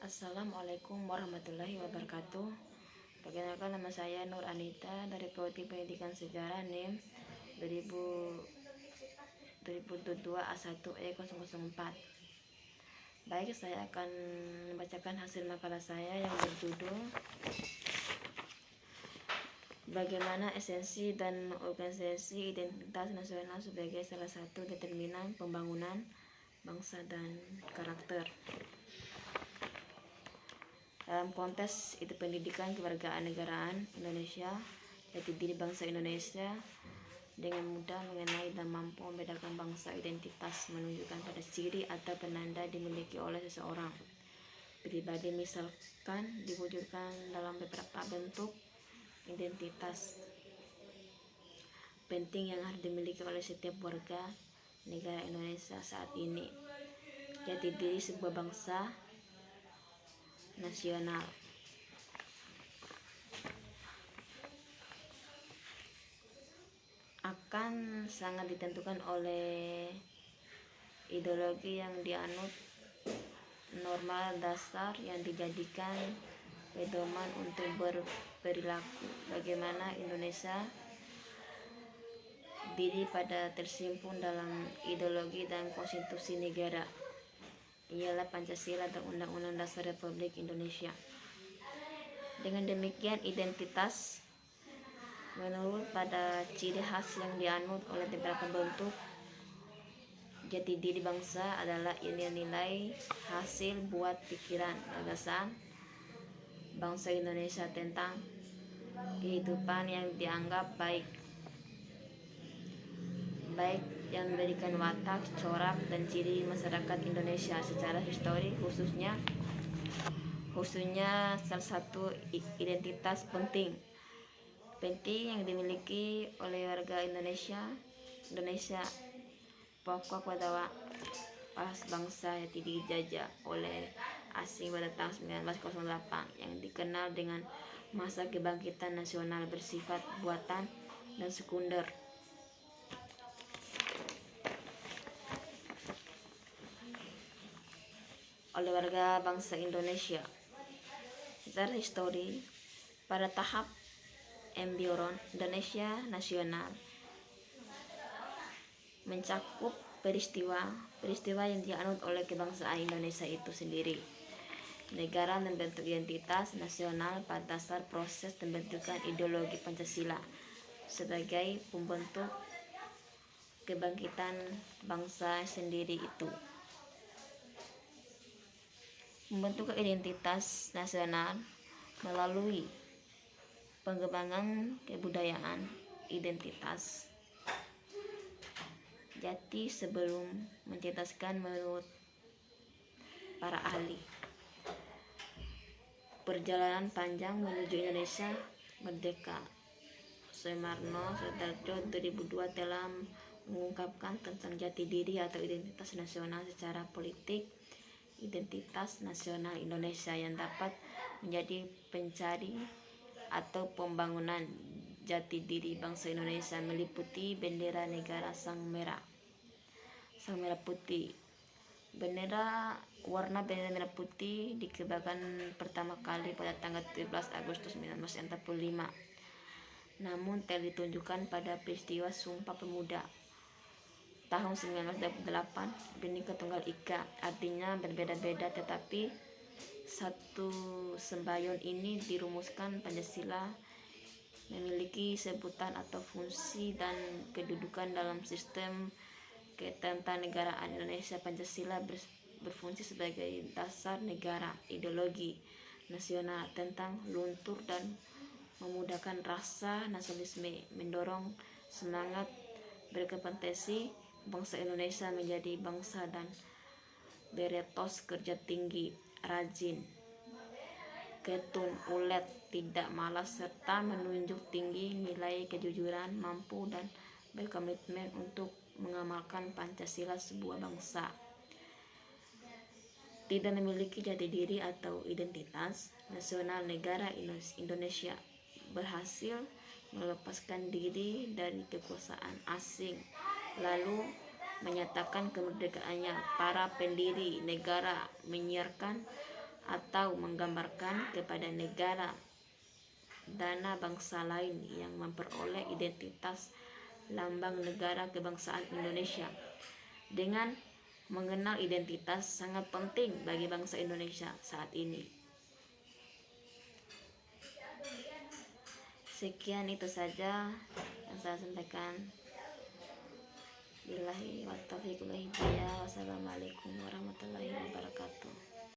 Assalamualaikum warahmatullahi wabarakatuh. Perkenalkan, nama saya Nur Anita dari Prodi Pendidikan Sejarah NIM 2022 A1E004. Baik, saya akan membacakan hasil makalah saya yang berjudul Bagaimana esensi dan organisasi identitas nasional sebagai salah satu determinan pembangunan bangsa dan karakter. Dalam konteks itu pendidikan kewargaan negaraan Indonesia, jati diri bangsa Indonesia dengan mudah mengenai dan mampu membedakan bangsa identitas menunjukkan pada ciri atau penanda dimiliki oleh seseorang pribadi, misalkan diwujudkan dalam beberapa bentuk identitas penting yang harus dimiliki oleh setiap warga negara Indonesia saat ini. Jati diri sebuah bangsa nasional akan sangat ditentukan oleh ideologi yang dianut, norma dasar yang dijadikan pedoman untuk berperilaku. Bagaimana Indonesia diri pada tersimpun dalam ideologi dan konstitusi negara, ialah Pancasila dan Undang-Undang Dasar Republik Indonesia. Dengan demikian, identitas menurut pada ciri khas yang dianut oleh beberapa bentuk jati diri bangsa adalah nilai hasil buat pikiran gagasan bangsa Indonesia tentang kehidupan yang dianggap baik yang memberikan watak, corak, dan ciri masyarakat Indonesia secara histori, khususnya salah satu identitas penting yang dimiliki oleh warga Indonesia pokok pada pas bangsa yang dijajah oleh asing pada tahun 1908 yang dikenal dengan masa kebangkitan nasional bersifat buatan dan sekunder. Oleh warga bangsa Indonesia secara histori, pada tahap embrion Indonesia nasional mencakup peristiwa yang dianut oleh kebangsaan Indonesia itu sendiri. Negara membentuk identitas nasional pada dasar proses pembentukan ideologi Pancasila sebagai pembentuk kebangkitan bangsa sendiri itu. Membentuk identitas nasional melalui pengembangan kebudayaan identitas jati sebelum mencetaskan menurut para ahli. Perjalanan panjang menuju Indonesia merdeka. Soemarno Soeharto 2002 telah mengungkapkan tentang jati diri atau identitas nasional secara politik. Identitas nasional Indonesia yang dapat menjadi pencari atau pembangunan jati diri bangsa Indonesia meliputi bendera negara sang merah putih. Warna bendera merah putih dikibarkan pertama kali pada tanggal 17 Agustus 1945. Namun telah ditunjukkan pada peristiwa Sumpah Pemuda tahun 1928, Bhinneka Tunggal Ika, artinya berbeda-beda tetapi satu semboyan ini dirumuskan. Pancasila memiliki sebutan atau fungsi dan kedudukan dalam sistem ketatanegaraan Indonesia. Pancasila berfungsi sebagai dasar negara, ideologi nasional tentang luntur dan memudahkan rasa nasionalisme, mendorong semangat berkompetensi bangsa Indonesia menjadi bangsa dan beretos kerja tinggi, rajin, ketun, ulet, tidak malas, serta menunjuk tinggi nilai kejujuran, mampu dan berkomitmen untuk mengamalkan Pancasila. Sebuah bangsa tidak memiliki jati diri atau identitas nasional. Negara Indonesia berhasil melepaskan diri dari kekuasaan asing lalu menyatakan kemerdekaannya. Para pendiri negara menyiarkan atau menggambarkan kepada negara dana bangsa lain yang memperoleh identitas lambang negara kebangsaan Indonesia. Dengan mengenal identitas sangat penting bagi bangsa Indonesia saat ini. Sekian itu saja yang saya sampaikan. Billahi wa taufiq wal hidayah. Wassalamualaikum warahmatullahi wabarakatuh.